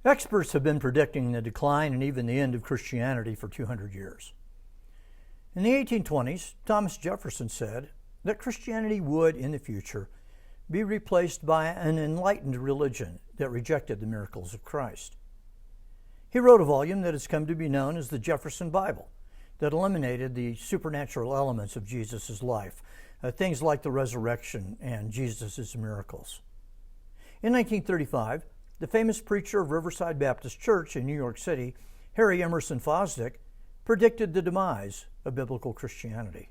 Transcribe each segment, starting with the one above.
Experts have been predicting the decline and even the end of Christianity for 200 years. In the 1820s, Thomas Jefferson said that Christianity would, in the future, be replaced by an enlightened religion that rejected the miracles of Christ. He wrote a volume that has come to be known as the Jefferson Bible that eliminated the supernatural elements of Jesus' life, things like the resurrection and Jesus' miracles. In 1935, the famous preacher of Riverside Baptist Church in New York City, Harry Emerson Fosdick, predicted the demise of biblical Christianity.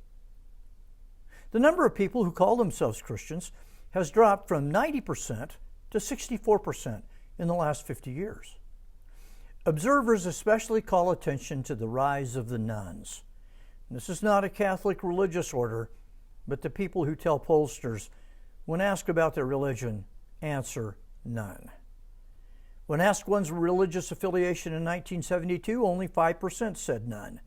The number of people who call themselves Christians has dropped from 90% to 64% in the last 50 years. Observers especially call attention to the rise of the nuns. This is not a Catholic religious order, but the people who tell pollsters, when asked about their religion, answer none. When asked one's religious affiliation in 1972, only 5% said none.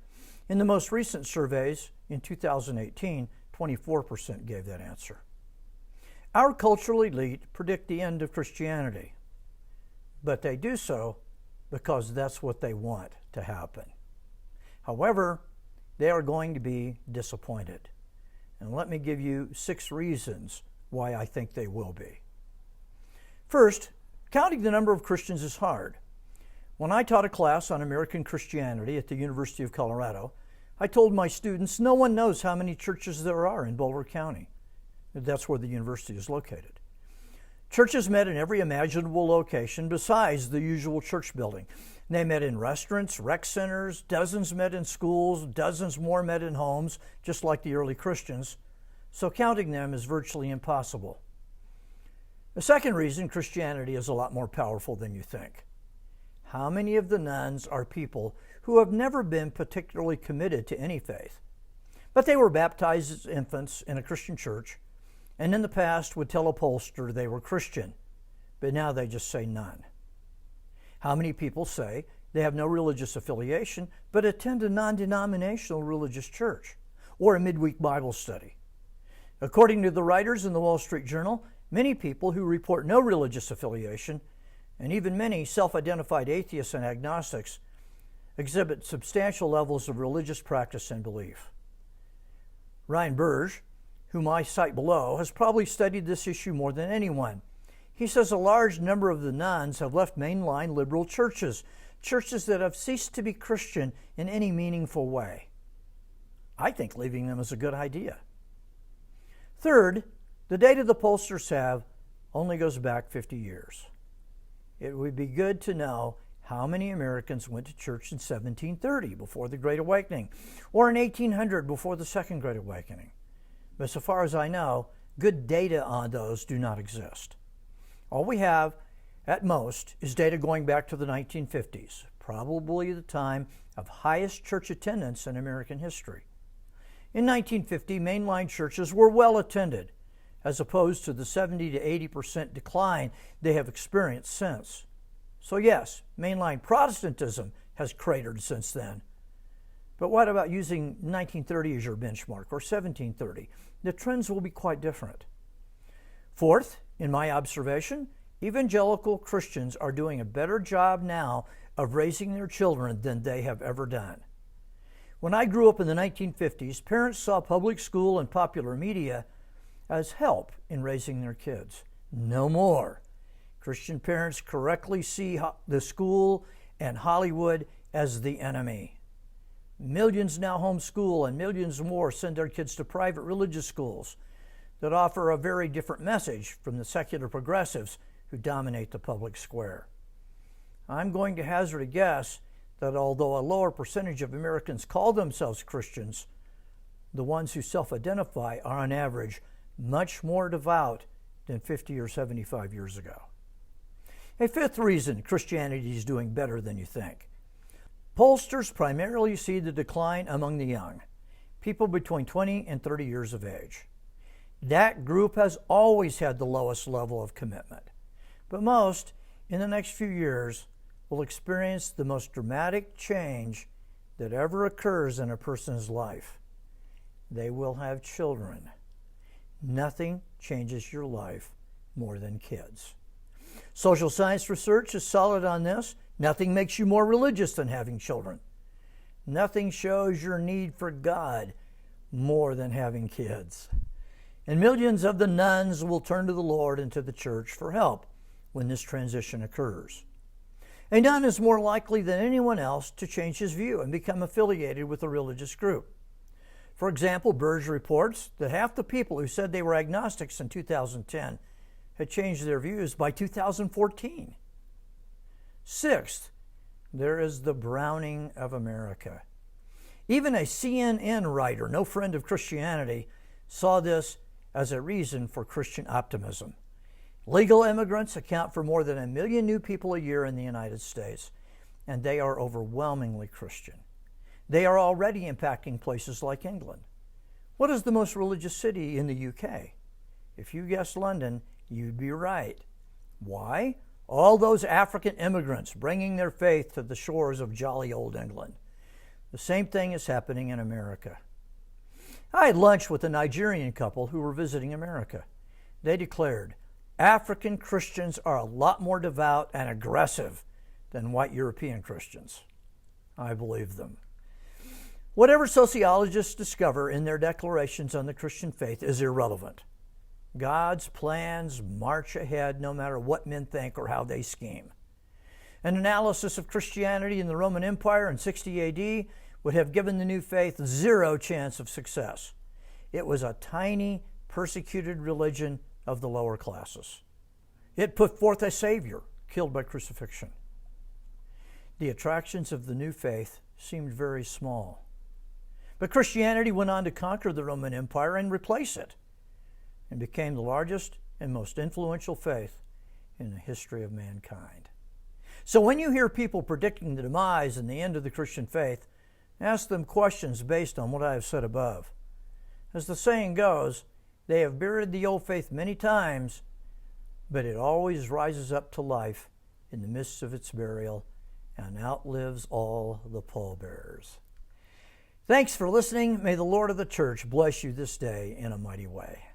In the most recent surveys, in 2018, 24% gave that answer. Our cultural elite predict the end of Christianity, but they do so because that's what they want to happen. However, they are going to be disappointed. And let me give you 6 reasons why I think they will be. First, counting the number of Christians is hard. When I taught a class on American Christianity at the University of Colorado, I told my students no one knows how many churches there are in Boulder County. That's where the university is located. Churches met in every imaginable location besides the usual church building. They met in restaurants, rec centers, dozens met in schools, dozens more met in homes, just like the early Christians. So counting them is virtually impossible. The second reason Christianity is a lot more powerful than you think. How many of the nuns are people who have never been particularly committed to any faith, but they were baptized as infants in a Christian church, and in the past would tell a pollster they were Christian, but now they just say none? How many people say they have no religious affiliation, but attend a non-denominational religious church or a midweek Bible study? According to the writers in the Wall Street Journal, many people who report no religious affiliation, and even many self-identified atheists and agnostics, exhibit substantial levels of religious practice and belief. Ryan Burge, whom I cite below, has probably studied this issue more than anyone. He says a large number of the nuns have left mainline liberal churches, churches that have ceased to be Christian in any meaningful way. I think leaving them is a good idea. Third, the data the pollsters have only goes back 50 years. It would be good to know how many Americans went to church in 1730 before the Great Awakening, or in 1800 before the Second Great Awakening. But so far as I know, good data on those do not exist. All we have, at most, is data going back to the 1950s, probably the time of highest church attendance in American history. In 1950, mainline churches were well attended, as opposed to the 70 to 80% decline they have experienced since. So yes, mainline Protestantism has cratered since then. But what about using 1930 as your benchmark, or 1730? The trends will be quite different. Fourth, in my observation, evangelical Christians are doing a better job now of raising their children than they have ever done. When I grew up in the 1950s, parents saw public school and popular media as help in raising their kids. No more. Christian parents correctly see the school and Hollywood as the enemy. Millions now homeschool, and millions more send their kids to private religious schools that offer a very different message from the secular progressives who dominate the public square. I'm going to hazard a guess that although a lower percentage of Americans call themselves Christians, the ones who self-identify are on average much more devout than 50 or 75 years ago. A fifth reason Christianity is doing better than you think. Pollsters primarily see the decline among the young, people between 20 and 30 years of age. That group has always had the lowest level of commitment, but most, in the next few years, will experience the most dramatic change that ever occurs in a person's life. They will have children. Nothing changes your life more than kids. Social science research is solid on this. Nothing makes you more religious than having children. Nothing shows your need for God more than having kids. And millions of the nuns will turn to the Lord and to the church for help when this transition occurs. A nun is more likely than anyone else to change his view and become affiliated with a religious group. For example, Burge reports that half the people who said they were agnostics in 2010 had changed their views by 2014. Sixth, there is the browning of America. Even a CNN writer, no friend of Christianity, saw this as a reason for Christian optimism. Legal immigrants account for more than 1 million new people a year in the United States, and they are overwhelmingly Christian. They are already impacting places like England. What is the most religious city in the UK? If you guessed London, you'd be right. Why? All those African immigrants bringing their faith to the shores of jolly old England. The same thing is happening in America. I had lunch with a Nigerian couple who were visiting America. They declared, African Christians are a lot more devout and aggressive than white European Christians. I believe them. Whatever sociologists discover in their declarations on the Christian faith is irrelevant. God's plans march ahead no matter what men think or how they scheme. An analysis of Christianity in the Roman Empire in 60 AD would have given the new faith zero chance of success. It was a tiny, persecuted religion of the lower classes. It put forth a Savior killed by crucifixion. The attractions of the new faith seemed very small. But Christianity went on to conquer the Roman Empire and replace it, and became the largest and most influential faith in the history of mankind. So when you hear people predicting the demise and the end of the Christian faith, ask them questions based on what I have said above. As the saying goes, they have buried the old faith many times, but it always rises up to life in the midst of its burial and outlives all the pallbearers. Thanks for listening. May the Lord of the church bless you this day in a mighty way.